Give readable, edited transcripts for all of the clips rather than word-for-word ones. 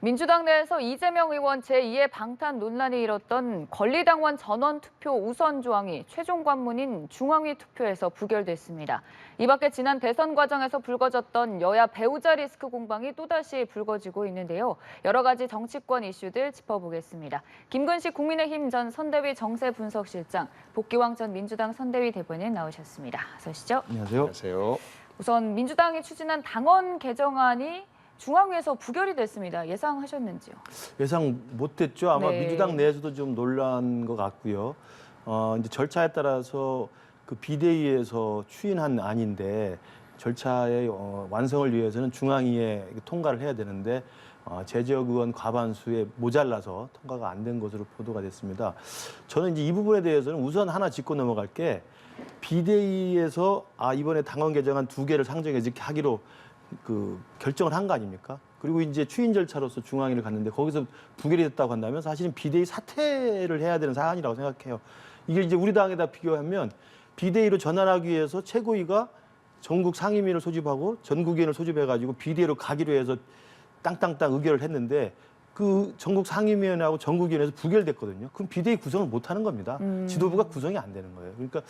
민주당 내에서 이재명 의원 제2의 방탄 논란이 일었던 권리당원 전원 투표 우선 조항이 최종 관문인 중앙위 투표에서 부결됐습니다. 이 밖에 지난 대선 과정에서 불거졌던 여야 배우자 리스크 공방이 또다시 불거지고 있는데요. 여러 가지 정치권 이슈들 짚어보겠습니다. 김근식 국민의힘 전 선대위 정세분석실장, 복귀왕 전 민주당 선대위 대변인 나오셨습니다. 어서 오시죠. 안녕하세요. 안녕하세요. 우선 민주당이 추진한 당원 개정안이 중앙위에서 부결이 됐습니다. 예상하셨는지요? 예상 못했죠. 아마 네. 민주당 내에서도 좀 놀란 것 같고요. 이제 절차에 따라서 그 비대위에서 추인한 안인데 절차의 완성을 위해서는 중앙위에 통과를 해야 되는데 제적 의원 과반수에 모자라서 통과가 안 된 것으로 보도가 됐습니다. 저는 이제 이 부분에 대해서는 우선 하나 짚고 넘어갈 게 비대위에서 이번에 당원 개정안 2개를 상정해서 이렇게 하기로 결정을 한 거 아닙니까? 그리고 이제 추인 절차로서 중앙위를 갔는데 거기서 부결이 됐다고 한다면 사실은 비대위 사퇴를 해야 되는 사안이라고 생각해요. 이게 이제 우리 당에다 비교하면 비대위로 전환하기 위해서 최고위가 전국 상임위를 소집하고 전국위원을 소집해가지고 비대위로 가기로 해서 땅땅땅 의결을 했는데 그 전국 상임위원회하고 전국위원회에서 부결됐거든요. 그럼 비대위 구성을 못 하는 겁니다. 지도부가 구성이 안 되는 거예요. 그러니까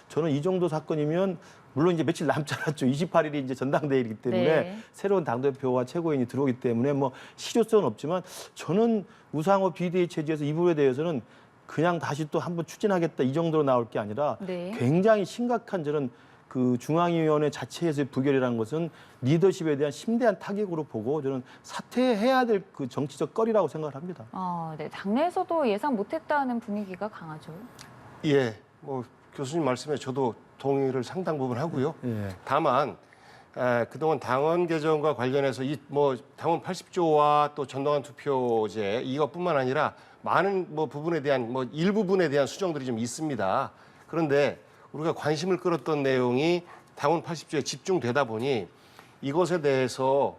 저는 이 정도 사건이면 물론 이제 며칠 남지 않았죠. 28일이 이제 전당대회이기 때문에 네. 새로운 당대표와 최고위원이 들어오기 때문에 뭐 실효성은 없지만 저는 우상호 비대위 체제에서 이 부분에 대해서는 그냥 다시 또 한번 추진하겠다 이 정도로 나올 게 아니라 네. 굉장히 심각한 저는 그 중앙위원회 자체에서의 부결이라는 것은 리더십에 대한 심대한 타격으로 보고 저는 사퇴해야 될 그 정치적 거리라고 생각을 합니다. 네. 당내에서도 예상 못했다는 분위기가 강하죠. 예, 뭐 교수님 말씀에 저도 동의를 상당 부분 하고요. 예. 다만 그동안 당원 개정과 관련해서 이 뭐 당원 80조와 또 전당원 투표제 이것뿐만 아니라 많은 뭐 부분에 대한 뭐 일부분에 대한 수정들이 좀 있습니다. 그런데 우리가 관심을 끌었던 내용이 당원 80조에 집중되다 보니 이것에 대해서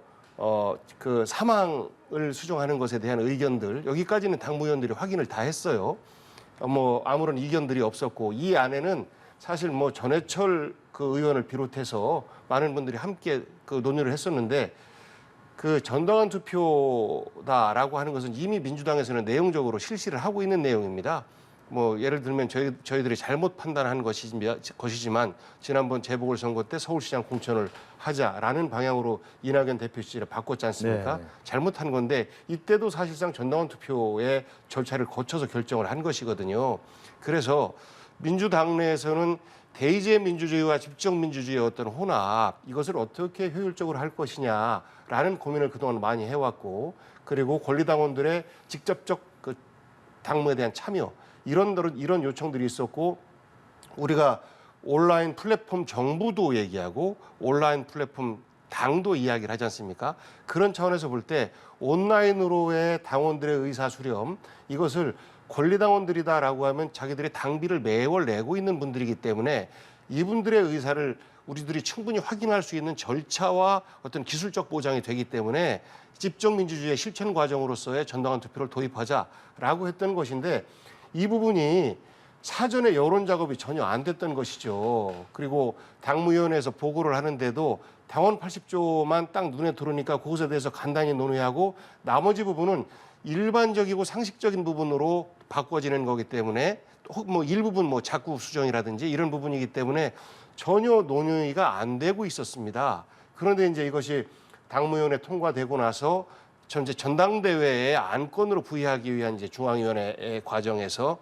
그 사망을 수정하는 것에 대한 의견들 여기까지는 당무위원들이 확인을 다 했어요. 뭐 아무런 이견들이 없었고 이 안에는 사실 뭐 전해철 그 의원을 비롯해서 많은 분들이 함께 그 논의를 했었는데 그 전당원 투표다라고 하는 것은 이미 민주당에서는 내용적으로 실시를 하고 있는 내용입니다. 뭐 예를 들면 저희들이 잘못 판단한 것이지만 지난번 재보궐선거 때 서울시장 공천을 하자라는 방향으로 이낙연 대표 시절에 바꿨지 않습니까? 네. 잘못한 건데 이때도 사실상 전당원 투표의 절차를 거쳐서 결정을 한 것이거든요. 그래서 민주당 내에서는 대의제 민주주의와 집정 민주주의의 어떤 혼합 이것을 어떻게 효율적으로 할 것이냐라는 고민을 그동안 많이 해왔고 그리고 권리당원들의 직접적 그 당무에 대한 참여 이런 요청들이 있었고 우리가 온라인 플랫폼 정부도 얘기하고 온라인 플랫폼 당도 이야기를 하지 않습니까? 그런 차원에서 볼 때 온라인으로의 당원들의 의사 수렴 이것을 권리당원들이다라고 하면 자기들이 당비를 매월 내고 있는 분들이기 때문에 이분들의 의사를 우리들이 충분히 확인할 수 있는 절차와 어떤 기술적 보장이 되기 때문에 집정 민주주의의 실천 과정으로서의 전당원 투표를 도입하자라고 했던 것인데 이 부분이 사전에 여론 작업이 전혀 안 됐던 것이죠. 그리고 당무위원회에서 보고를 하는데도 당원 80조만 딱 눈에 들어오니까 그것에 대해서 간단히 논의하고 나머지 부분은 일반적이고 상식적인 부분으로 바꿔지는 거기 때문에 뭐 일부분 뭐 자구 수정이라든지 이런 부분이기 때문에 전혀 논의가 안 되고 있었습니다. 그런데 이제 이것이 당무위원회 통과되고 나서 전체 전당대회의 안건으로 부의하기 위한 이제 중앙위원회 과정에서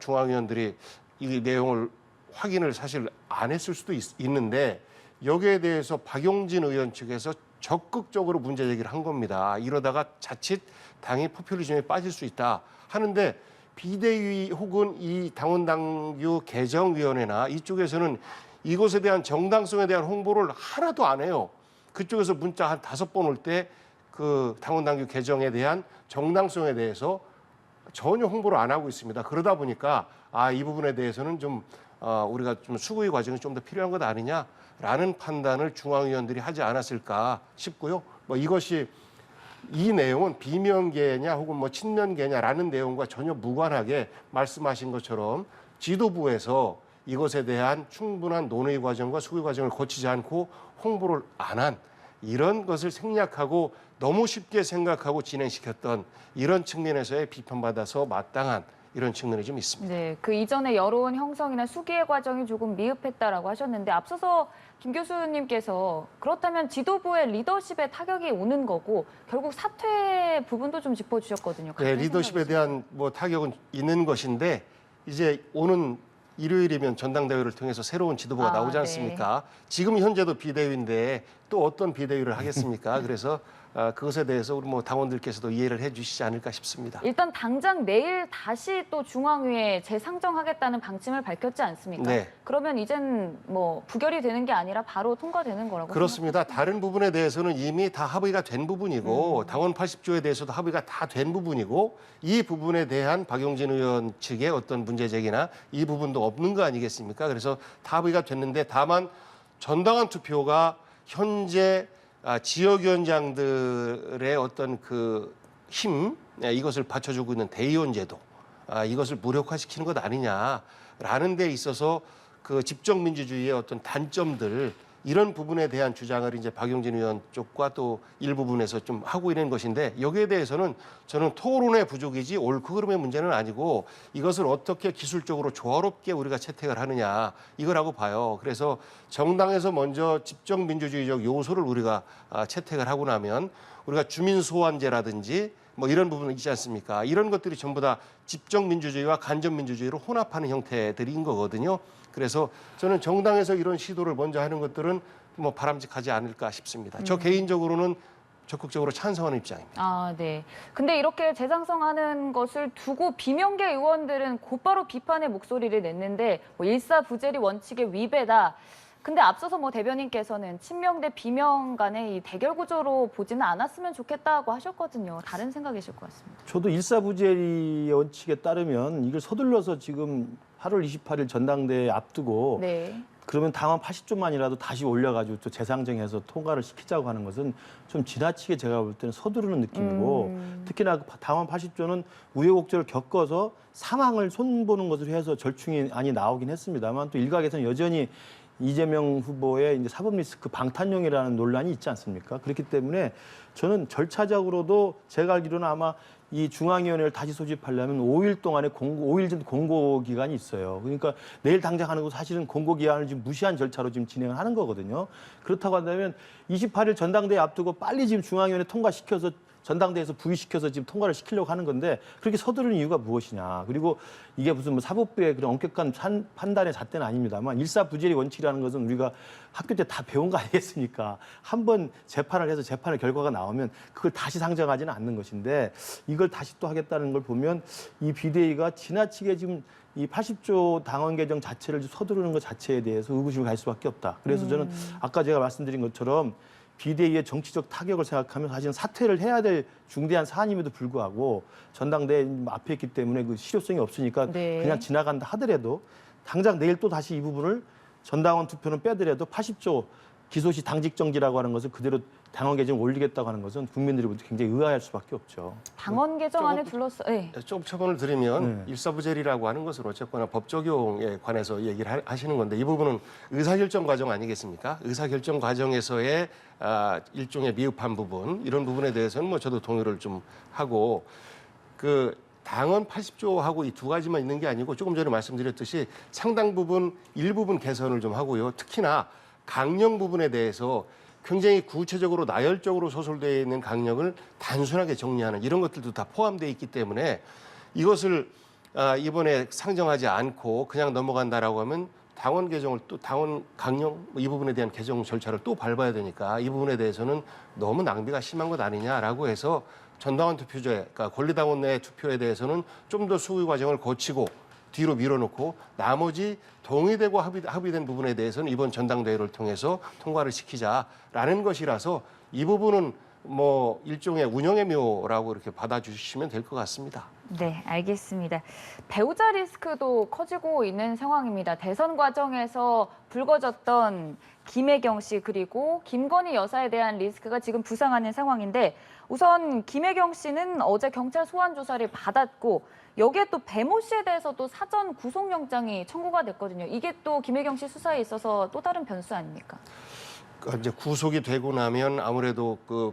중앙위원들이 이 내용을 확인을 사실 안 했을 수도 있는데 여기에 대해서 박용진 의원 측에서 적극적으로 문제 제기를 한 겁니다. 이러다가 자칫 당이 포퓰리즘에 빠질 수 있다 하는데 비대위 혹은 이 당원당규 개정위원회나 이쪽에서는 이것에 대한 정당성에 대한 홍보를 하나도 안 해요. 그쪽에서 문자 한 5번 올 때 그 당원당규 개정에 대한 정당성에 대해서 전혀 홍보를 안 하고 있습니다. 그러다 보니까 이 부분에 대해서는 좀 우리가 좀 수고의 과정이 좀 더 필요한 것 아니냐라는 판단을 중앙위원들이 하지 않았을까 싶고요. 뭐 이것이 이 내용은 비명계냐 혹은 뭐 친명계냐라는 내용과 전혀 무관하게 말씀하신 것처럼 지도부에서 이것에 대한 충분한 논의 과정과 수의 과정을 거치지 않고 홍보를 안 한 이런 것을 생략하고 너무 쉽게 생각하고 진행시켰던 이런 측면에서의 비판받아서 마땅한 이런 측면이 좀 있습니다. 네, 그 이전에 여론 형성이나 수기의 과정이 조금 미흡했다라고 하셨는데 앞서서 김 교수님께서 그렇다면 지도부의 리더십에 타격이 오는 거고 결국 사퇴 부분도 좀 짚어주셨거든요. 네, 같은 리더십에 생각이신가요? 대한 뭐 타격은 있는 것인데 이제 오는 일요일이면 전당대회를 통해서 새로운 지도부가 나오지 네. 않습니까? 지금 현재도 비대위인데 또 어떤 비대위를 하겠습니까? 그래서 그것에 대해서 우리 뭐 당원들께서도 이해를 해주시지 않을까 싶습니다. 일단 당장 내일 다시 또 중앙위에 재상정하겠다는 방침을 밝혔지 않습니까? 네. 그러면 이젠 뭐 부결이 되는 게 아니라 바로 통과되는 거라고 그렇습니다. 다른 부분에 대해서는 이미 다 합의가 된 부분이고 당원 80조에 대해서도 합의가 다 된 부분이고 이 부분에 대한 박용진 의원 측의 어떤 문제 제기나 이 부분도 없는 거 아니겠습니까? 그래서 다 합의가 됐는데 다만 전당원 투표가 현재 지역위원장들의 어떤 그 힘, 이것을 받쳐주고 있는 대의원 제도, 이것을 무력화시키는 것 아니냐라는 데 있어서 그 집정민주주의의 어떤 단점들 이런 부분에 대한 주장을 이제 박용진 의원 쪽과 또 일부분에서 좀 하고 있는 것인데 여기에 대해서는 저는 토론의 부족이지 옳고 그름의 문제는 아니고 이것을 어떻게 기술적으로 조화롭게 우리가 채택을 하느냐 이거라고 봐요. 그래서 정당에서 먼저 집정민주주의적 요소를 우리가 채택을 하고 나면 우리가 주민소환제라든지 뭐 이런 부분은 있지 않습니까? 이런 것들이 전부 다 집정민주주의와 간접민주주의로 혼합하는 형태들인 거거든요. 그래서 저는 정당에서 이런 시도를 먼저 하는 것들은 뭐 바람직하지 않을까 싶습니다. 저 개인적으로는 적극적으로 찬성하는 입장입니다. 아, 네. 근데 이렇게 재상정하는 것을 두고 비명계 의원들은 곧바로 비판의 목소리를 냈는데 뭐 일사부재리 원칙의 위배다. 근데 앞서서 뭐 대변인께서는 친명 대 비명 간의 이 대결 구조로 보지는 않았으면 좋겠다고 하셨거든요. 다른 생각이실 것 같습니다. 저도 일사부재리 원칙에 따르면 이걸 서둘러서 지금 8월 28일 전당대회 앞두고 네. 그러면 당원 80조만이라도 다시 올려가지고 또 재상정해서 통과를 시키자고 하는 것은 좀 지나치게 제가 볼 때는 서두르는 느낌이고 특히나 그 당원 80조는 우여곡절을 겪어서 상황을 손보는 것으로 해서 절충안이 나오긴 했습니다만 또 일각에서는 여전히 이재명 후보의 이제 사법 리스크 방탄용이라는 논란이 있지 않습니까? 그렇기 때문에 저는 절차적으로도 제가 알기로는 아마 이 중앙위원회를 다시 소집하려면 5일 동안의 5일 전 공고 기간이 있어요. 그러니까 내일 당장 하는 거 사실은 공고 기한을 지금 무시한 절차로 지금 진행을 하는 거거든요. 그렇다고 한다면 28일 전당대회 앞두고 빨리 지금 중앙위원회 통과시켜서 전당대회에서 부의시켜서 지금 통과를 시키려고 하는 건데 그렇게 서두르는 이유가 무엇이냐. 그리고 이게 무슨 뭐 사법부의 그런 엄격한 판단의 잣대는 아닙니다만 일사부재리 원칙이라는 것은 우리가 학교 때 다 배운 거 아니겠습니까? 한번 재판을 해서 재판의 결과가 나오면 그걸 다시 상정하지는 않는 것인데 이걸 다시 또 하겠다는 걸 보면 이 비대위가 지나치게 지금 이 80조 당원 개정 자체를 서두르는 것 자체에 대해서 의구심을 갈 수밖에 없다. 그래서 저는 아까 제가 말씀드린 것처럼 비대위의 정치적 타격을 생각하면 사실은 사퇴를 해야 될 중대한 사안임에도 불구하고 전당대회 앞에 있기 때문에 그 실효성이 없으니까 네. 그냥 지나간다 하더라도 당장 내일 또 다시 이 부분을 전당원 투표는 빼더라도 80조 기소시 당직정지라고 하는 것을 그대로 당원 개정 올리겠다고 하는 것은 국민들이 모두 굉장히 의아할 수밖에 없죠. 당원 개정안을 둘러싸. 네. 좀 처분을 드리면 일사부재리라고 하는 것은 어쨌거나 법 적용에 관해서 얘기를 하시는 건데 이 부분은 의사결정 과정 아니겠습니까? 의사결정 과정에서의 일종의 미흡한 부분 이런 부분에 대해서는 뭐 저도 동의를 좀 하고 그 당원 80조하고 이 두 가지만 있는 게 아니고 조금 전에 말씀드렸듯이 상당 부분 일부분 개선을 좀 하고요. 특히나 강령 부분에 대해서 굉장히 구체적으로 나열적으로 소설되어 있는 강령을 단순하게 정리하는 이런 것들도 다 포함되어 있기 때문에 이것을 이번에 상정하지 않고 그냥 넘어간다라고 하면 당원 개정을 또 당원 강령 이 부분에 대한 개정 절차를 또 밟아야 되니까 이 부분에 대해서는 너무 낭비가 심한 것 아니냐라고 해서 전당원 투표제, 그러니까 권리당원 내 투표에 대해서는 좀 더 수의 과정을 거치고 뒤로 밀어놓고 나머지 동의되고 합의된 부분에 대해서는 이번 전당대회를 통해서 통과를 시키자라는 것이라서 이 부분은 뭐 일종의 운영의 묘라고 이렇게 받아주시면 될 것 같습니다. 네, 알겠습니다. 배우자 리스크도 커지고 있는 상황입니다. 대선 과정에서 불거졌던 김혜경 씨 그리고 김건희 여사에 대한 리스크가 지금 부상하는 상황인데 우선 김혜경 씨는 어제 경찰 소환 조사를 받았고 여기에 또 배모 씨에 대해서도 사전 구속영장이 청구가 됐거든요. 이게 또 김혜경 씨 수사에 있어서 또 다른 변수 아닙니까? 이제 구속이 되고 나면 아무래도 그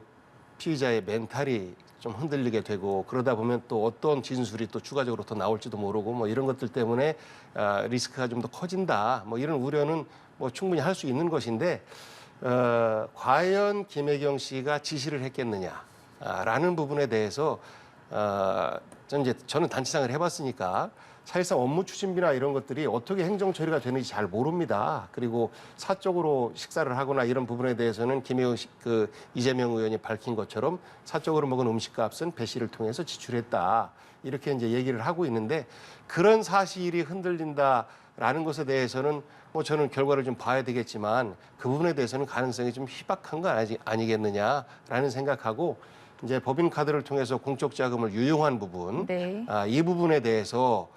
피의자의 멘탈이 좀 흔들리게 되고 그러다 보면 또 어떤 진술이 또 추가적으로 더 나올지도 모르고 뭐 이런 것들 때문에 리스크가 좀 더 커진다. 뭐 이런 우려는 뭐 충분히 할 수 있는 것인데 과연 김혜경 씨가 지시를 했겠느냐라는 부분에 대해서 저는 단체상을 해봤으니까 사실상 업무 추진비나 이런 것들이 어떻게 행정 처리가 되는지 잘 모릅니다. 그리고 사적으로 식사를 하거나 이런 부분에 대해서는 이재명 의원이 밝힌 것처럼 사적으로 먹은 음식값은 배 씨를 통해서 지출했다. 이렇게 이제 얘기를 하고 있는데 그런 사실이 흔들린다라는 것에 대해서는 뭐 저는 결과를 좀 봐야 되겠지만 그 부분에 대해서는 가능성이 좀 희박한 거 아니겠느냐라는 생각하고 이제 법인카드를 통해서 공적 자금을 유용한 부분, 네. 이 부분에 대해서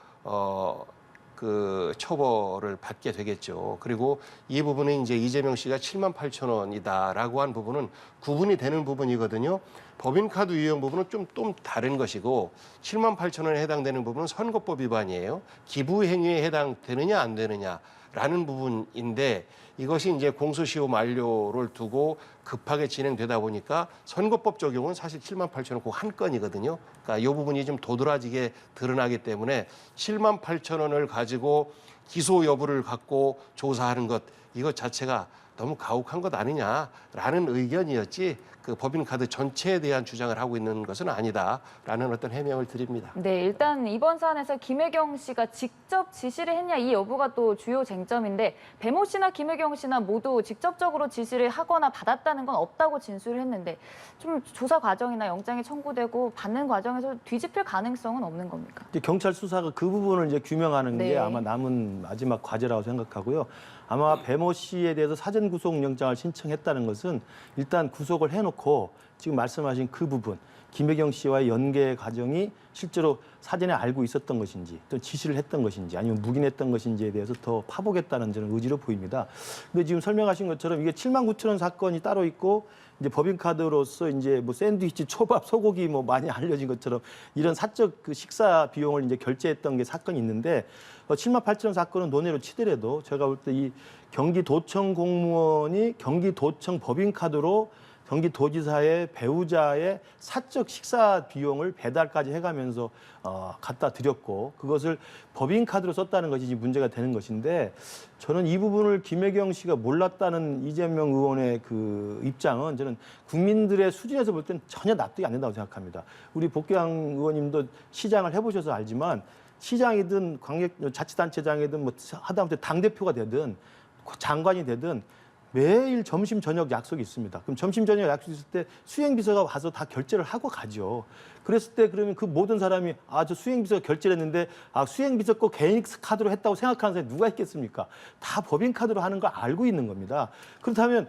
그 처벌을 받게 되겠죠. 그리고 이 부분은 이제 이재명 씨가 7만 8천 원이다라고 한 부분은 구분이 되는 부분이거든요. 법인카드 유용 부분은 좀 다른 것이고 7만 8천 원에 해당되는 부분은 선거법 위반이에요. 기부 행위에 해당되느냐 안 되느냐라는 부분인데 이것이 이제 공소시효 만료를 두고 급하게 진행되다 보니까 선거법 적용은 사실 7만 8천 원 그 한 건이거든요. 그러니까 이 부분이 좀 도드라지게 드러나기 때문에 7만 8천 원을 가지고 기소 여부를 갖고 조사하는 것 이것 자체가 너무 가혹한 것 아니냐라는 의견이었지 그 법인카드 전체에 대한 주장을 하고 있는 것은 아니다라는 어떤 해명을 드립니다. 네, 일단 이번 사안에서 김혜경 씨가 직접 지시를 했냐 이 여부가 또 주요 쟁점인데 배모 씨나 김혜경 씨나 모두 직접적으로 지시를 하거나 받았다는 건 없다고 진술을 했는데 좀 조사 과정이나 영장이 청구되고 받는 과정에서 뒤집힐 가능성은 없는 겁니까? 이제 경찰 수사가 그 부분을 이제 규명하는 네. 게 아마 남은 마지막 과제라고 생각하고요. 아마 배모 씨에 대해서 사전 구속영장을 신청했다는 것은 일단 구속을 해놓고 지금 말씀하신 그 부분 김혜경 씨와의 연계 과정이 실제로 사전에 알고 있었던 것인지 또 지시를 했던 것인지 아니면 묵인했던 것인지에 대해서 더 파보겠다는 저는 의지로 보입니다. 근데 지금 설명하신 것처럼 이게 7만 9천 원 사건이 따로 있고 이제 법인카드로서 이제 뭐 샌드위치, 초밥, 소고기 뭐 많이 알려진 것처럼 이런 사적 그 식사 비용을 이제 결제했던 게 사건이 있는데 7만 8천 원 사건은 논외로 치더라도 제가 볼 때 이 경기도청 공무원이 경기도청 법인카드로 경기도지사의 배우자의 사적 식사 비용을 배달까지 해가면서 갖다 드렸고 그것을 법인카드로 썼다는 것이 지금 문제가 되는 것인데 저는 이 부분을 김혜경 씨가 몰랐다는 이재명 의원의 그 입장은 저는 국민들의 수준에서 볼 때는 전혀 납득이 안 된다고 생각합니다. 우리 복귀왕 의원님도 시장을 해보셔서 알지만 시장이든 자치단체장이든 뭐 하다못해 당대표가 되든 장관이 되든 매일 점심 저녁 약속이 있습니다. 그럼 점심 저녁 약속 있을 때 수행비서가 와서 다 결제를 하고 가죠. 그랬을 때 그러면 그 모든 사람이 저 수행비서가 결제를 했는데 수행비서 거 개인 카드로 했다고 생각하는 사람이 누가 있겠습니까? 다 법인카드로 하는 걸 알고 있는 겁니다. 그렇다면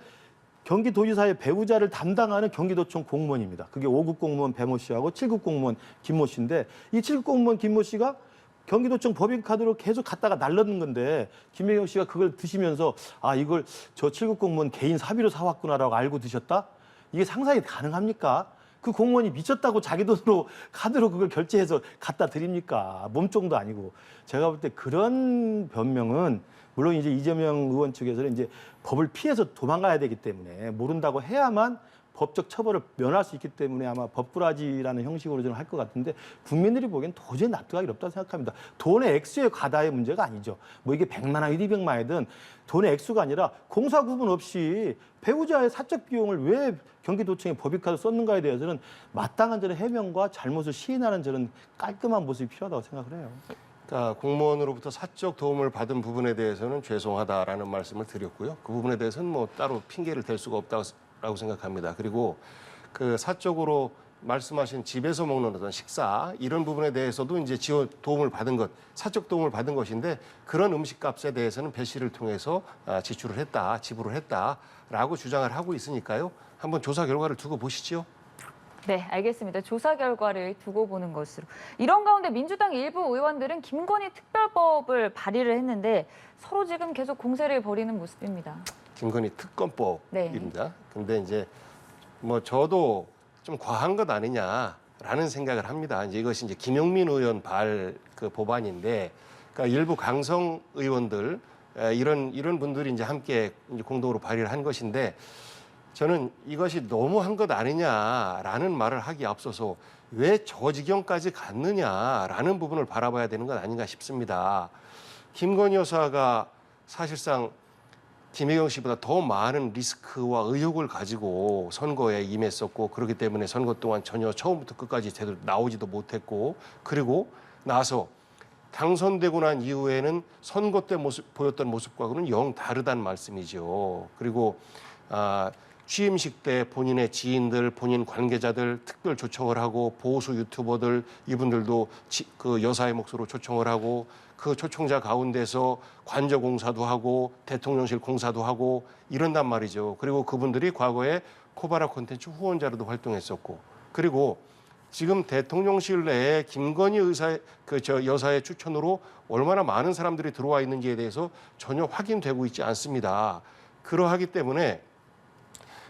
경기도지사의 배우자를 담당하는 경기도청 공무원입니다. 그게 5급 공무원 배모 씨하고 7급 공무원 김모 씨인데 이 7급 공무원 김모 씨가 경기도청 법인카드로 계속 갖다가 날르는 건데 김혜경 씨가 그걸 드시면서 이걸 저 7급 공무원 개인 사비로 사왔구나라고 알고 드셨다? 이게 상상이 가능합니까? 그 공무원이 미쳤다고 자기 돈으로 카드로 그걸 결제해서 갖다 드립니까? 몸종도 아니고. 제가 볼 때 그런 변명은 물론 이제 이재명 의원 측에서는 이제 법을 피해서 도망가야 되기 때문에 모른다고 해야만 법적 처벌을 면할 수 있기 때문에 아마 법꾸라지라는 형식으로 저는 할 것 같은데 국민들이 보기엔 도저히 납득하기 어렵다고 생각합니다. 돈의 액수의 과다의 문제가 아니죠. 뭐 이게 100만 원, 200만 원이든 돈의 액수가 아니라 공사 구분 없이 배우자의 사적 비용을 왜 경기도청에 법인카드 썼는가에 대해서는 마땅한 저는 해명과 잘못을 시인하는 저는 깔끔한 모습이 필요하다고 생각을 해요. 그러니까 공무원으로부터 사적 도움을 받은 부분에 대해서는 죄송하다라는 말씀을 드렸고요. 그 부분에 대해서는 뭐 따로 핑계를 댈 수가 없다고 생각합니다. 그리고 그 사적으로 말씀하신 집에서 먹는 어떤 식사 이런 부분에 대해서도 이제 도움을 받은 것, 사적 도움을 받은 것인데 그런 음식값에 대해서는 배 씨를 통해서 지출을 했다, 지불을 했다라고 주장을 하고 있으니까요. 한번 조사 결과를 두고 보시죠. 네, 알겠습니다. 조사 결과를 두고 보는 것으로. 이런 가운데 민주당 일부 의원들은 김건희 특별법을 발의를 했는데 서로 지금 계속 공세를 벌이는 모습입니다. 김건희 특검법입니다. 근데 이제 뭐 저도 좀 과한 것 아니냐라는 생각을 합니다. 이제 이것이 이제 김용민 의원 그 법안인데, 그러니까 일부 강성 의원들 이런 분들이 이제 함께 이제 공동으로 발의를 한 것인데, 저는 이것이 너무한 것 아니냐라는 말을 하기에 앞서서 왜 저 지경까지 갔느냐라는 부분을 바라봐야 되는 것 아닌가 싶습니다. 김건희 여사가 사실상 김혜경 씨보다 더 많은 리스크와 의혹을 가지고 선거에 임했었고 그렇기 때문에 선거 동안 전혀 처음부터 끝까지 제대로 나오지도 못했고 그리고 나서 당선되고 난 이후에는 선거 때 보였던 모습과는 영 다르다는 말씀이죠. 그리고 취임식 때 본인의 지인들, 본인 관계자들 특별 초청을 하고 보수 유튜버들 이분들도 그 여사의 몫으로 초청을 하고 그 초청자 가운데서 관저 공사도 하고 대통령실 공사도 하고 이런단 말이죠. 그리고 그분들이 과거에 코바라 콘텐츠 후원자로도 활동했었고 그리고 지금 대통령실 내에 김건희 여사의 추천으로 얼마나 많은 사람들이 들어와 있는지에 대해서 전혀 확인되고 있지 않습니다. 그러하기 때문에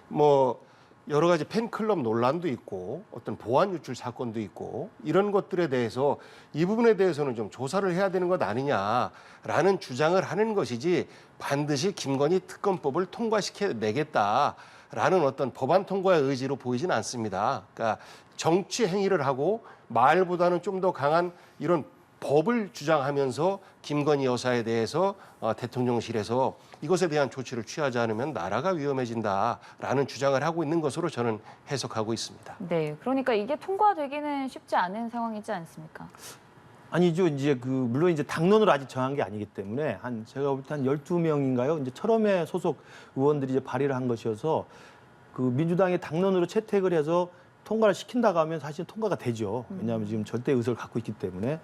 뭐 여러 가지 팬클럽 논란도 있고 어떤 보안 유출 사건도 있고 이런 것들에 대해서 이 부분에 대해서는 좀 조사를 해야 되는 것 아니냐라는 주장을 하는 것이지 반드시 김건희 특검법을 통과시켜내겠다라는 어떤 법안 통과의 의지로 보이진 않습니다. 그러니까 정치 행위를 하고 말보다는 좀 더 강한 이런 법을 주장하면서 김건희 여사에 대해서 대통령실에서 이것에 대한 조치를 취하지 않으면 나라가 위험해진다라는 주장을 하고 있는 것으로 저는 해석하고 있습니다. 네, 그러니까 이게 통과되기는 쉽지 않은 상황이지 않습니까? 아니죠. 이제 물론 이제 당론으로 아직 정한 게 아니기 때문에 제가 볼 때 한 12명인가요? 이제 철험회 소속 의원들이 이제 발의를 한 것이어서 민주당의 당론으로 채택을 해서 통과를 시킨다고 하면 사실 통과가 되죠. 왜냐하면 지금 절대 의석을 갖고 있기 때문에.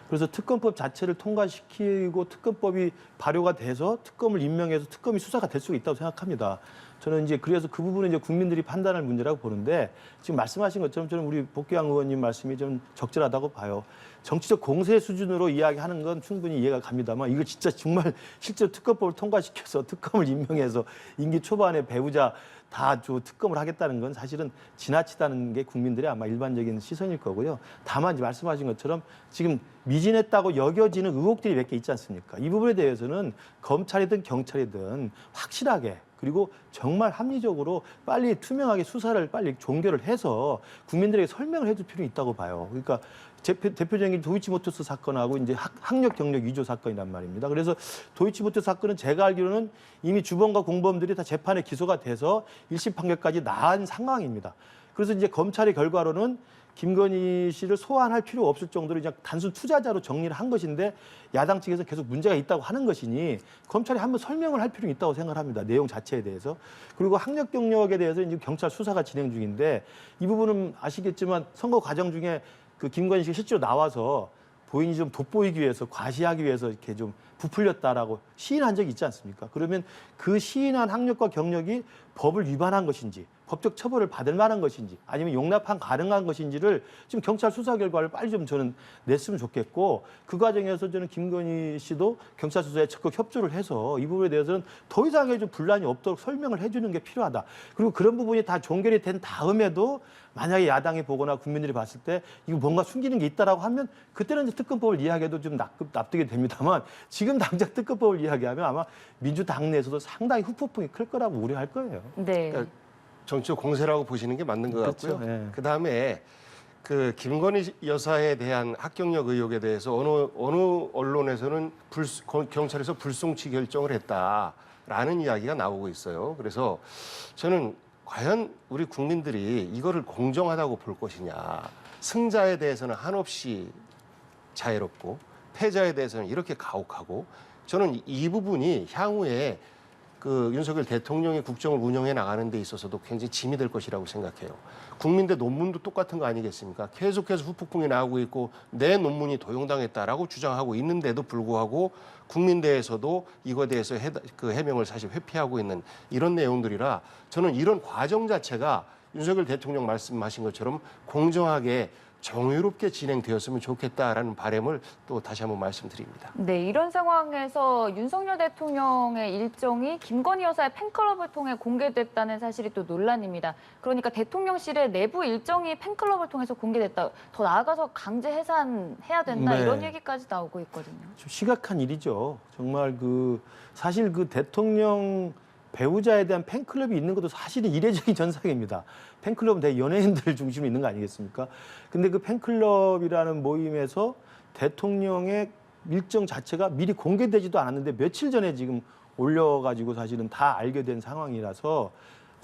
그래서 특검법 자체를 통과시키고 특검법이 발효가 돼서 특검을 임명해서 특검이 수사가 될 수가 있다고 생각합니다. 저는 이제 그래서 그 부분은 이제 국민들이 판단할 문제라고 보는데 지금 말씀하신 것처럼 저는 우리 복귀왕 의원님 말씀이 좀 적절하다고 봐요. 정치적 공세 수준으로 이야기하는 건 충분히 이해가 갑니다만 이거 진짜 정말 실제로 특검법을 통과시켜서 특검을 임명해서 임기 초반에 배우자 다 특검을 하겠다는 건 사실은 지나치다는 게 국민들의 아마 일반적인 시선일 거고요. 다만 이제 말씀하신 것처럼 지금 미진했다고 여겨지는 의혹들이 몇 개 있지 않습니까? 이 부분에 대해서는 검찰이든 경찰이든 확실하게 그리고 정말 합리적으로 빨리 투명하게 수사를 빨리 종결을 해서 국민들에게 설명을 해줄 필요가 있다고 봐요. 그러니까 대표적인 도이치모터스 사건하고 이제 학력 경력 위조 사건이란 말입니다. 그래서 도이치모터스 사건은 제가 알기로는 이미 주범과 공범들이 다 재판에 기소가 돼서 1심 판결까지 나은 상황입니다. 그래서 이제 검찰의 결과로는 김건희 씨를 소환할 필요 없을 정도로 그냥 단순 투자자로 정리를 한 것인데 야당 측에서 계속 문제가 있다고 하는 것이니 검찰이 한번 설명을 할 필요가 있다고 생각합니다. 내용 자체에 대해서. 그리고 학력 경력에 대해서 이제 경찰 수사가 진행 중인데 이 부분은 아시겠지만 선거 과정 중에 김건희 씨가 실제로 나와서 본인이 좀 돋보이기 위해서 과시하기 위해서 이렇게 좀 부풀렸다라고 시인한 적이 있지 않습니까? 그러면 그 시인한 학력과 경력이 법을 위반한 것인지 법적 처벌을 받을 만한 것인지 아니면 용납한 가능한 것인지를 지금 경찰 수사 결과를 빨리 좀 저는 냈으면 좋겠고 그 과정에서 저는 김건희 씨도 경찰 수사에 적극 협조를 해서 이 부분에 대해서는 더 이상의 좀 분란이 없도록 설명을 해주는 게 필요하다. 그리고 그런 부분이 다 종결이 된 다음에도 만약에 야당이 보거나 국민들이 봤을 때 이거 뭔가 숨기는 게 있다라고 하면 그때는 이제 특검법을 이야기해도 좀 납득이 됩니다만 지금 당장 특검법을 이야기하면 아마 민주당 내에서도 상당히 후폭풍이 클 거라고 우려할 거예요. 네. 그러니까 정치적 공세라고 보시는 게 맞는 것 같고요. 그렇죠. 네. 그다음에 김건희 여사에 대한 합격력 의혹에 대해서 어느 언론에서는 경찰에서 불송치 결정을 했다라는 이야기가 나오고 있어요. 그래서 저는 과연 우리 국민들이 이거를 공정하다고 볼 것이냐. 승자에 대해서는 한없이 자애롭고 패자에 대해서는 이렇게 가혹하고 저는 이 부분이 향후에 윤석열 대통령이 국정을 운영해 나가는 데 있어서도 굉장히 짐이 될 것이라고 생각해요. 국민대 논문도 똑같은 거 아니겠습니까? 계속해서 후폭풍이 나오고 있고 내 논문이 도용당했다라고 주장하고 있는데도 불구하고 국민대에서도 이거에 대해서 해명을 사실 회피하고 있는 이런 내용들이라 저는 이런 과정 자체가 윤석열 대통령 말씀하신 것처럼 공정하게 정의롭게 진행되었으면 좋겠다라는 바람을 또 다시 한번 말씀드립니다. 네, 이런 상황에서 윤석열 대통령의 일정이 김건희 여사의 팬클럽을 통해 공개됐다는 사실이 또 논란입니다. 그러니까 대통령실의 내부 일정이 팬클럽을 통해서 공개됐다. 더 나아가서 강제 해산해야 된다. 네. 이런 얘기까지 나오고 있거든요. 좀 심각한 일이죠. 정말 사실 대통령 배우자에 대한 팬클럽이 있는 것도 사실은 이례적인 전상입니다. 팬클럽은 대개 연예인들 중심으로 있는 거 아니겠습니까? 근데 그 팬클럽이라는 모임에서 대통령의 일정 자체가 미리 공개되지도 않았는데 며칠 전에 지금 올려가지고 사실은 다 알게 된 상황이라서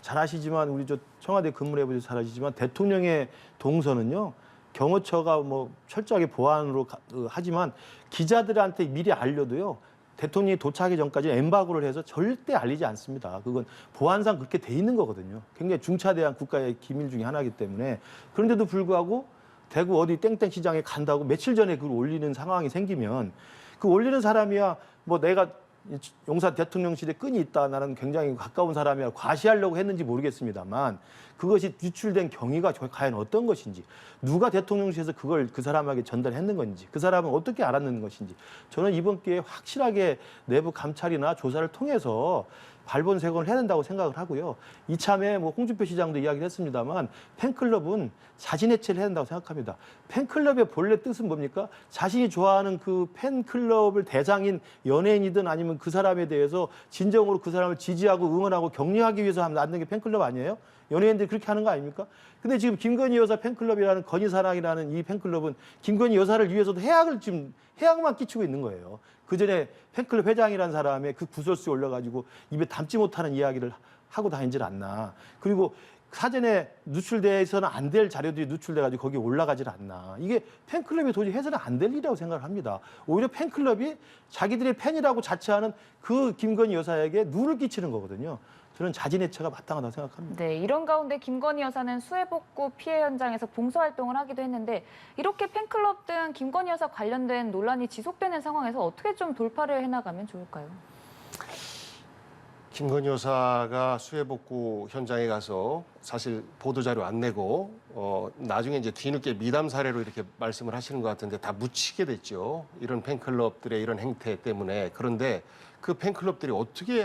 잘 아시지만 우리 저 청와대 근무를 해보셔서 잘 아시지만 대통령의 동선은요. 경호처가 뭐 철저하게 보안으로 하지만 기자들한테 미리 알려도요. 대통령이 도착하기 전까지 엠바고를 해서 절대 알리지 않습니다. 그건 보안상 그렇게 돼 있는 거거든요. 굉장히 중차대한 국가의 기밀 중에 하나이기 때문에 그런데도 불구하고 대구 어디 땡땡 시장에 간다고 며칠 전에 그걸 올리는 상황이 생기면 그 올리는 사람이야 뭐 내가 용산 대통령실에 끈이 있다 나는 굉장히 가까운 사람이야 과시하려고 했는지 모르겠습니다만 그것이 유출된 경위가 과연 어떤 것인지 누가 대통령실에서 그걸 그 사람에게 전달했는 건지 그 사람은 어떻게 알았는 것인지 저는 이번 기회에 확실하게 내부 감찰이나 조사를 통해서 발본색원을 해야 된다고 생각을 하고요. 이참에 뭐 홍준표 시장도 이야기를 했습니다만 팬클럽은 자진해체를 해야 된다고 생각합니다. 팬클럽의 본래 뜻은 뭡니까? 자신이 좋아하는 그 팬클럽을 대상인 연예인이든 아니면 그 사람에 대해서 진정으로 그 사람을 지지하고 응원하고 격려하기 위해서 만든 게 팬클럽 아니에요? 연예인들이 그렇게 하는 거 아닙니까? 근데 지금 김건희 여사 팬클럽이라는 건희사랑이라는 이 팬클럽은 김건희 여사를 위해서도 해악만 끼치고 있는 거예요. 그 전에 팬클럽 회장이라는 사람의 그 구설수에 올려가지고 입에 담지 못하는 이야기를 하고 다니질 않나. 그리고 사전에 누출돼서는 안 될 자료들이 누출돼가지고 거기에 올라가질 않나. 이게 팬클럽이 도저히 해서는 안 될 일이라고 생각을 합니다. 오히려 팬클럽이 자기들의 팬이라고 자처하는 그 김건희 여사에게 누를 끼치는 거거든요. 저는 자진해체가 마땅하다고 생각합니다. 네, 이런 가운데 김건희 여사는 수해복구 피해 현장에서 봉사활동을 하기도 했는데 이렇게 팬클럽 등 김건희 여사 관련된 논란이 지속되는 상황에서 어떻게 좀 돌파를 해나가면 좋을까요? 김건희 여사가 수해복구 현장에 가서 사실 보도자료 안 내고 나중에 이제 뒤늦게 미담 사례로 이렇게 말씀을 하시는 것 같은데 다 묻히게 됐죠. 이런 팬클럽들의 이런 행태 때문에. 그런데 그 팬클럽들이 어떻게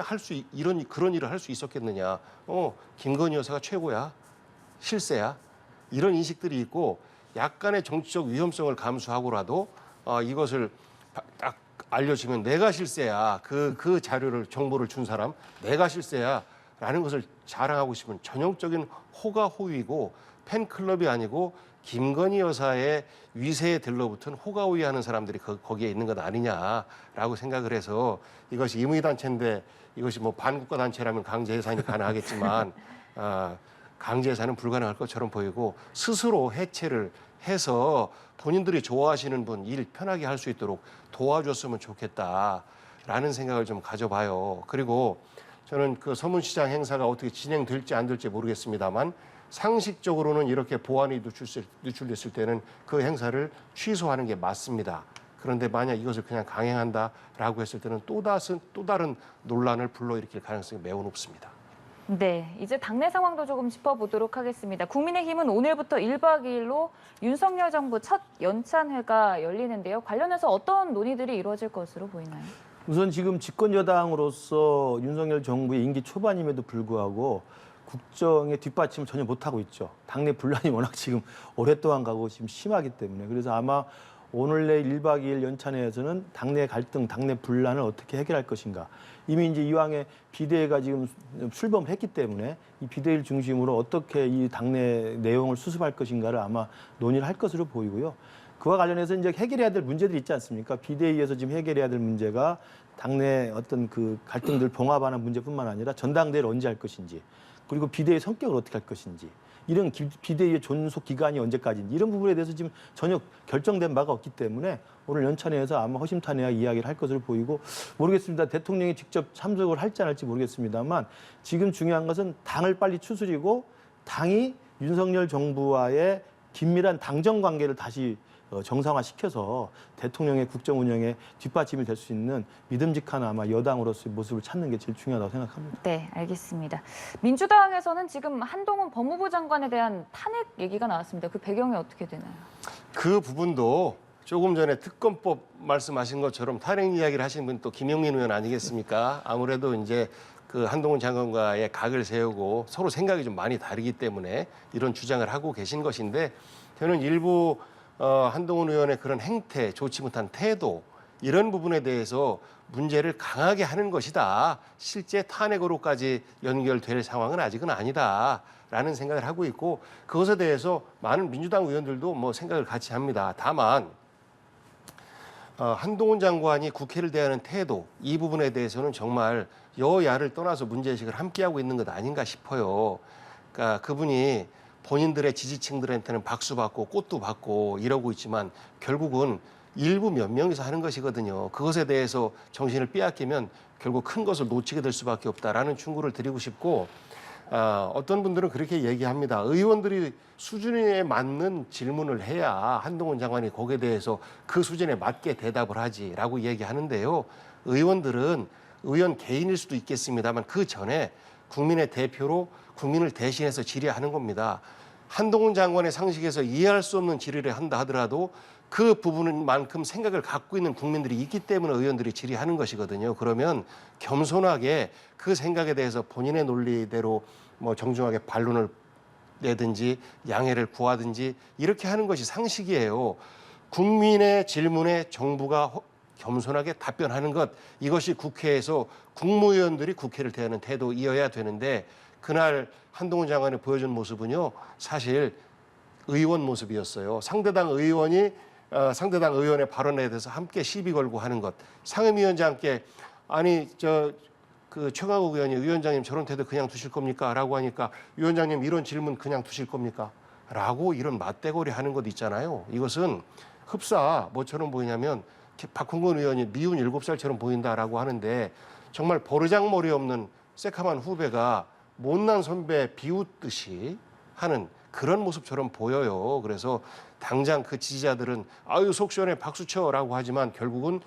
그런 일을 할 수 있었겠느냐. 김건희 여사가 최고야. 실세야. 이런 인식들이 있고 약간의 정치적 위험성을 감수하고라도 이것을 딱 알려지면 내가 실세야. 그 자료를 정보를 준 사람 내가 실세야. 라는 것을 자랑하고 싶은 전형적인 호가호위고 팬클럽이 아니고 김건희 여사의 위세에 들러붙은 호가호위하는 사람들이 거기에 있는 것 아니냐라고 생각을 해서 이것이 임의단체인데 이것이 뭐 반국가 단체라면 강제 해산이 가능하겠지만 강제 해산은 불가능할 것처럼 보이고 스스로 해체를 해서 본인들이 좋아하시는 분 일 편하게 할 수 있도록 도와줬으면 좋겠다라는 생각을 좀 가져봐요. 그리고 저는 그 서문시장 행사가 어떻게 진행될지 안 될지 모르겠습니다만 상식적으로는 이렇게 보안이 누출됐을 때는 그 행사를 취소하는 게 맞습니다. 그런데 만약 이것을 그냥 강행한다라고 했을 때는 또 다른 논란을 불러일으킬 가능성이 매우 높습니다. 네, 이제 당내 상황도 조금 짚어보도록 하겠습니다. 국민의힘은 오늘부터 1박 2일로 윤석열 정부 첫 연찬회가 열리는데요. 관련해서 어떤 논의들이 이루어질 것으로 보이나요? 우선 지금 집권 여당으로서 윤석열 정부의 임기 초반임에도 불구하고 국정의 뒷받침을 전혀 못하고 있죠. 당내 분란이 워낙 지금 오랫동안 가고 지금 심하기 때문에. 그래서 아마 오늘 내일 1박 2일 연찬회에서는 당내 갈등, 당내 분란을 어떻게 해결할 것인가. 이미 이제 이왕에 비대위가 지금 출범을 했기 때문에 이 비대위를 중심으로 어떻게 이 당내 내용을 수습할 것인가를 아마 논의를 할 것으로 보이고요. 그와 관련해서 이제 해결해야 될 문제들이 있지 않습니까? 비대위에서 지금 해결해야 될 문제가 당내 어떤 그 갈등들 봉합하는 문제뿐만 아니라 전당대회를 언제 할 것인지, 그리고 비대위 성격을 어떻게 할 것인지, 이런 비대위의 존속 기간이 언제까지인지 이런 부분에 대해서 지금 전혀 결정된 바가 없기 때문에 오늘 연찬회에서 아마 허심탄회하게 이야기를 할 것으로 보이고 모르겠습니다. 대통령이 직접 참석을 할지 안 할지 모르겠습니다만 지금 중요한 것은 당을 빨리 추스리고 당이 윤석열 정부와의 긴밀한 당정 관계를 다시 정상화시켜서 대통령의 국정 운영에 뒷받침이 될 수 있는 믿음직한 아마 여당으로서의 모습을 찾는 게 제일 중요하다고 생각합니다. 네, 알겠습니다. 민주당에서는 지금 한동훈 법무부 장관에 대한 탄핵 얘기가 나왔습니다. 그 배경이 어떻게 되나요? 그 부분도 조금 전에 특검법 말씀하신 것처럼 탄핵 이야기를 하신 분 또 김영민 의원 아니겠습니까? 아무래도 이제 그 한동훈 장관과의 각을 세우고 서로 생각이 좀 많이 다르기 때문에 이런 주장을 하고 계신 것인데 저는 일부 한동훈 의원의 그런 행태, 좋지 못한 태도 이런 부분에 대해서 문제를 강하게 하는 것이다. 실제 탄핵으로까지 연결될 상황은 아직은 아니다라는 생각을 하고 있고 그것에 대해서 많은 민주당 의원들도 뭐 생각을 같이 합니다. 다만 한동훈 장관이 국회를 대하는 태도 이 부분에 대해서는 정말 여야를 떠나서 문제의식을 함께하고 있는 것 아닌가 싶어요. 그러니까 그분이 본인들의 지지층들한테는 박수 받고 꽃도 받고 이러고 있지만 결국은 일부 몇 명이서 하는 것이거든요. 그것에 대해서 정신을 빼앗기면 결국 큰 것을 놓치게 될 수밖에 없다라는 충고를 드리고 싶고 어떤 분들은 그렇게 얘기합니다. 의원들이 수준에 맞는 질문을 해야 한동훈 장관이 거기에 대해서 그 수준에 맞게 대답을 하지라고 얘기하는데요. 의원들은 의원 개인일 수도 있겠습니다만 그 전에 국민의 대표로 국민을 대신해서 질의하는 겁니다. 한동훈 장관의 상식에서 이해할 수 없는 질의를 한다 하더라도 그 부분만큼 생각을 갖고 있는 국민들이 있기 때문에 의원들이 질의하는 것이거든요. 그러면 겸손하게 그 생각에 대해서 본인의 논리대로 뭐 정중하게 반론을 내든지 양해를 구하든지 이렇게 하는 것이 상식이에요. 국민의 질문에 정부가 겸손하게 답변하는 것 이것이 국회에서 국무위원들이 국회를 대하는 태도이어야 되는데 그날 한동훈 장관이 보여준 모습은요 사실 의원 모습이었어요. 상대당 의원의 발언에 대해서 함께 시비 걸고 하는 것. 상임위원장께 아니 그 최강욱 의원이 위원장님 저런 태도 그냥 두실 겁니까? 라고 하니까 위원장님 이런 질문 그냥 두실 겁니까? 라고 이런 맞대거리 하는 것 있잖아요. 이것은 흡사 뭐처럼 보이냐면 박홍근 의원이 미운 7살처럼 보인다라고 하는데 정말 버르장머리 없는 새카만 후배가 못난 선배 비웃듯이 하는 그런 모습처럼 보여요. 그래서 당장 그 지지자들은 아유 속 시원해 박수 쳐라고 하지만 결국은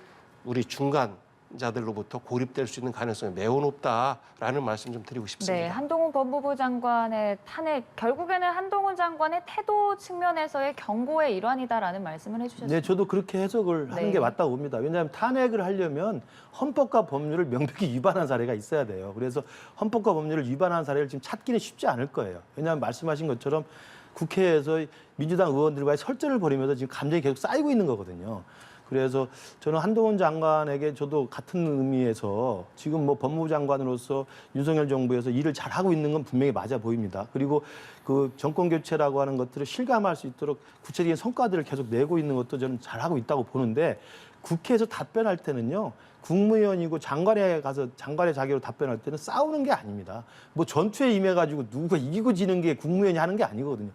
우리 중간자들로부터 고립될 수 있는 가능성이 매우 높다라는 말씀 좀 드리고 싶습니다. 네, 한동훈 법무부 장관의 탄핵 결국에는 한동훈 장관의 태도 측면에서의 경고의 일환이다라는 말씀을 해주셨습니다. 네, 저도 그렇게 해석을 하는 네. 게 맞다고 봅니다. 왜냐하면 탄핵을 하려면 헌법과 법률을 명백히 위반한 사례가 있어야 돼요. 그래서 헌법과 법률을 위반한 사례를 지금 찾기는 쉽지 않을 거예요. 왜냐하면 말씀하신 것처럼 국회에서 민주당 의원들과의 설전을 벌이면서 지금 감정이 계속 쌓이고 있는 거거든요. 그래서 저는 한동훈 장관에게 저도 같은 의미에서 지금 뭐 법무부 장관으로서 윤석열 정부에서 일을 잘하고 있는 건 분명히 맞아 보입니다. 그리고 그 정권 교체라고 하는 것들을 실감할 수 있도록 구체적인 성과들을 계속 내고 있는 것도 저는 잘하고 있다고 보는데 국회에서 답변할 때는요. 국무위원이고 장관에 가서 장관의 자격으로 답변할 때는 싸우는 게 아닙니다. 뭐 전투에 임해가지고 누가 이기고 지는 게 국무위원이 하는 게 아니거든요.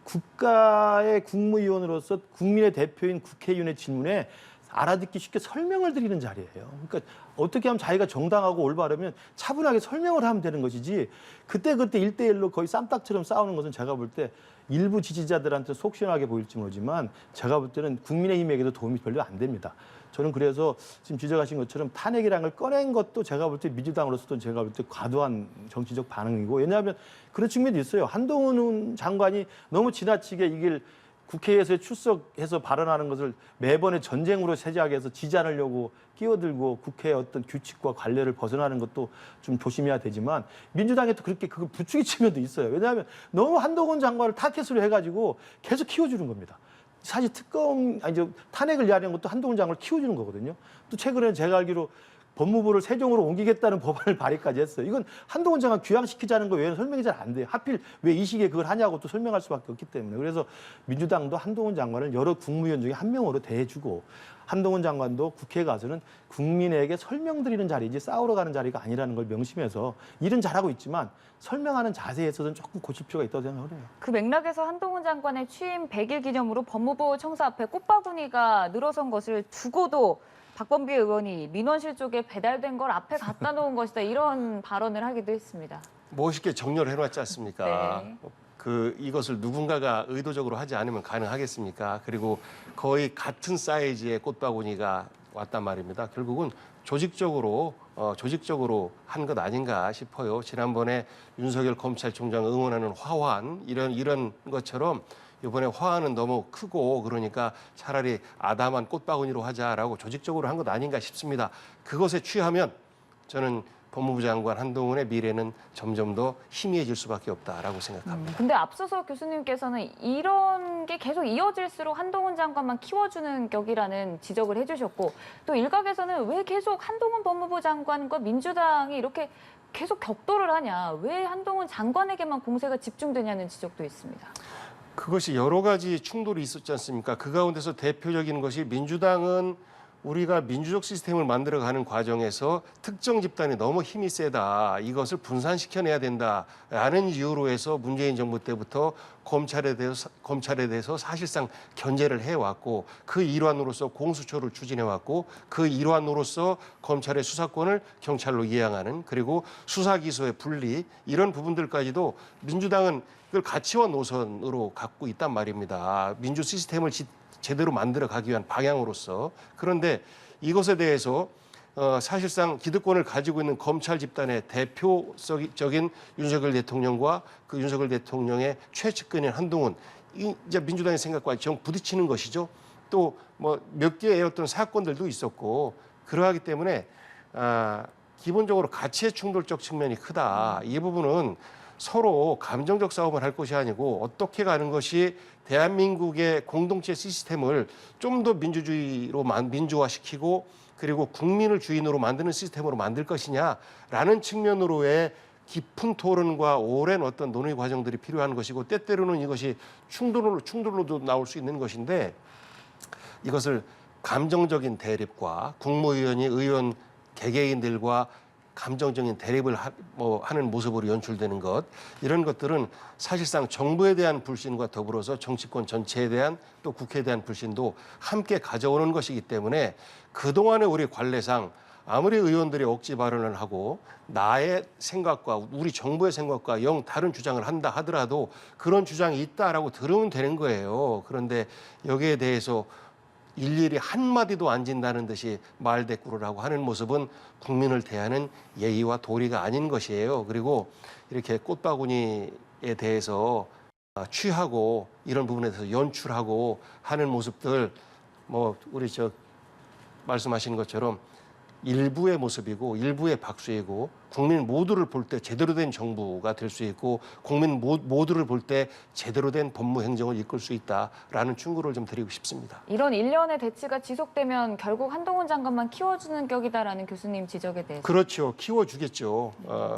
국가의 국무위원으로서 국민의 대표인 국회의원의 질문에 알아듣기 쉽게 설명을 드리는 자리예요. 그러니까 어떻게 하면 자기가 정당하고 올바르면 차분하게 설명을 하면 되는 것이지 그때 1대1로 거의 쌈딱처럼 싸우는 것은 제가 볼 때 일부 지지자들한테 속 시원하게 보일지 모르지만 제가 볼 때는 국민의힘에게도 도움이 별로 안 됩니다. 저는 그래서 지금 지적하신 것처럼 탄핵이라는 걸 꺼낸 것도 제가 볼 때 민주당으로서도 제가 볼 때 과도한 정치적 반응이고 왜냐하면 그런 측면도 있어요. 한동훈 장관이 너무 지나치게 이길 국회에서 출석해서 발언하는 것을 매번의 전쟁으로 세작해서 지지 않으려고 끼어들고 국회의 어떤 규칙과 관례를 벗어나는 것도 좀 조심해야 되지만 민주당에도 그렇게 그걸 부추기 측면도 있어요. 왜냐하면 너무 한동훈 장관을 타켓으로 해가지고 계속 키워주는 겁니다. 사실 탄핵을 야기한 것도 한동훈 장관을 키워주는 거거든요. 또 최근에 제가 알기로 법무부를 세종으로 옮기겠다는 법안을 발의까지 했어요. 이건 한동훈 장관 귀향시키자는 거 외에는 설명이 잘 안 돼요. 하필 왜 이 시기에 그걸 하냐고 또 설명할 수밖에 없기 때문에. 그래서 민주당도 한동훈 장관을 여러 국무위원 중에 한 명으로 대해주고 한동훈 장관도 국회에 가서는 국민에게 설명드리는 자리이지 싸우러 가는 자리가 아니라는 걸 명심해서 일은 잘하고 있지만 설명하는 자세에 있어서는 조금 고칠 필요가 있다고 생각을 해요. 그 맥락에서 한동훈 장관의 취임 100일 기념으로 법무부 청사 앞에 꽃바구니가 늘어선 것을 두고도 박범계 의원이 민원실 쪽에 배달된 걸 앞에 갖다 놓은 것이다 이런 발언을 하기도 했습니다. 멋있게 정렬을 해놨지 않습니까? 네. 이것을 누군가가 의도적으로 하지 않으면 가능하겠습니까? 그리고 거의 같은 사이즈의 꽃바구니가 왔단 말입니다. 결국은 조직적으로 한 것 아닌가 싶어요. 지난번에 윤석열 검찰총장 응원하는 화환 이런 것처럼 이번에 화환은 너무 크고 그러니까 차라리 아담한 꽃바구니로 하자라고 조직적으로 한 것 아닌가 싶습니다. 그것에 취하면 저는 법무부 장관 한동훈의 미래는 점점 더 희미해질 수밖에 없다라고 생각합니다. 근데 앞서서 교수님께서는 이런 게 계속 이어질수록 한동훈 장관만 키워주는 격이라는 지적을 해주셨고 또 일각에서는 왜 계속 한동훈 법무부 장관과 민주당이 이렇게 계속 격돌을 하냐, 왜 한동훈 장관에게만 공세가 집중되냐는 지적도 있습니다. 그것이 여러 가지 충돌이 있었지 않습니까? 그 가운데서 대표적인 것이 민주당은 우리가 민주적 시스템을 만들어가는 과정에서 특정 집단이 너무 힘이 세다. 이것을 분산시켜내야 된다라는 이유로 해서 문재인 정부 때부터 검찰에 대해서 사실상 견제를 해왔고 그 일환으로서 공수처를 추진해왔고 그 일환으로서 검찰의 수사권을 경찰로 이양하는 그리고 수사기소의 분리 이런 부분들까지도 민주당은 그걸 가치와 노선으로 갖고 있단 말입니다. 민주 시스템을 제대로 만들어 가기 위한 방향으로서. 그런데 이것에 대해서 사실상 기득권을 가지고 있는 검찰 집단의 대표적인 윤석열 대통령과 그 윤석열 대통령의 최측근인 한동훈, 이제 민주당의 생각과 정 부딪히는 것이죠. 또 뭐 몇 개의 어떤 사건들도 있었고 그러하기 때문에 기본적으로 가치의 충돌적 측면이 크다. 이 부분은 서로 감정적 싸움을 할 것이 아니고 어떻게 가는 것이 대한민국의 공동체 시스템을 좀 더 민주주의로 민주화시키고 그리고 국민을 주인으로 만드는 시스템으로 만들 것이냐라는 측면으로의 깊은 토론과 오랜 어떤 논의 과정들이 필요한 것이고 때때로는 이것이 충돌로도 나올 수 있는 것인데 이것을 감정적인 대립과 국무위원이 의원 개개인들과 감정적인 대립을 하는 모습으로 연출되는 것 이런 것들은 사실상 정부에 대한 불신과 더불어서 정치권 전체에 대한 또 국회에 대한 불신도 함께 가져오는 것이기 때문에 그동안의 우리 관례상 아무리 의원들이 억지 발언을 하고 나의 생각과 우리 정부의 생각과 영 다른 주장을 한다 하더라도 그런 주장이 있다라고 들으면 되는 거예요. 그런데 여기에 대해서 일일이 한마디도 안 진다는 듯이 말대꾸를 하고 하는 모습은 국민을 대하는 예의와 도리가 아닌 것이에요. 그리고 이렇게 꽃바구니에 대해서 취하고 이런 부분에 대해서 연출하고 하는 모습들 뭐 우리 말씀하신 것처럼 일부의 모습이고 일부의 박수이고 국민 모두를 볼 때 제대로 된 정부가 될 수 있고 국민 모두를 볼 때 제대로 된 법무 행정을 이끌 수 있다라는 충고를 좀 드리고 싶습니다. 이런 일련의 대치가 지속되면 결국 한동훈 장관만 키워주는 격이다라는 교수님 지적에 대해서. 그렇죠. 키워주겠죠.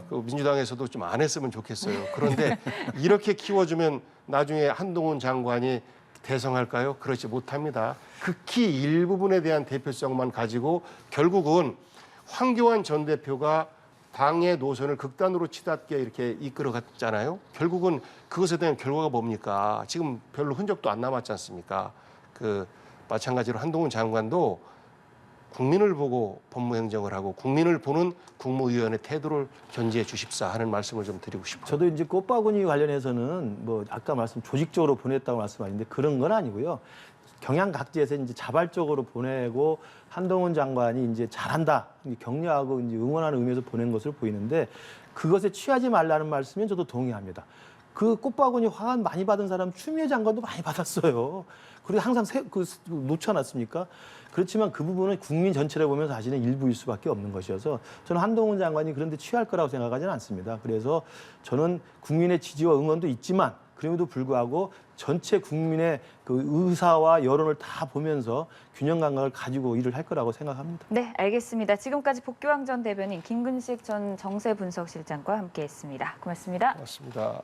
그 민주당에서도 좀 안 했으면 좋겠어요. 그런데 이렇게 키워주면 나중에 한동훈 장관이 대성할까요? 그렇지 못합니다. 극히 일부분에 대한 대표성만 가지고 결국은 황교안 전 대표가 당의 노선을 극단으로 치닫게 이렇게 이끌어갔잖아요. 결국은 그것에 대한 결과가 뭡니까? 지금 별로 흔적도 안 남았지 않습니까? 마찬가지로 한동훈 장관도 국민을 보고 법무행정을 하고 국민을 보는 국무위원의 태도를 견지해 주십사 하는 말씀을 좀 드리고 싶어요. 저도 이제 꽃바구니 관련해서는 뭐 아까 조직적으로 보냈다고 말씀하셨는데 그런 건 아니고요. 경양각지에서 이제 자발적으로 보내고 한동훈 장관이 이제 잘한다, 격려하고 이제 응원하는 의미에서 보낸 것으로 보이는데 그것에 취하지 말라는 말씀은 저도 동의합니다. 그 꽃바구니 화환 많이 받은 사람 추미애 장관도 많이 받았어요. 그리고 항상 놓지 않았습니까? 그렇지만 그 부분은 국민 전체를 보면 사실은 일부일 수밖에 없는 것이어서 저는 한동훈 장관이 그런 데 취할 거라고 생각하지는 않습니다. 그래서 저는 국민의 지지와 응원도 있지만 그럼에도 불구하고 전체 국민의 그 의사와 여론을 다 보면서 균형 감각을 가지고 일을 할 거라고 생각합니다. 네, 알겠습니다. 지금까지 복교왕 전 대변인 김근식 전 정세분석실장과 함께했습니다. 고맙습니다. 고맙습니다.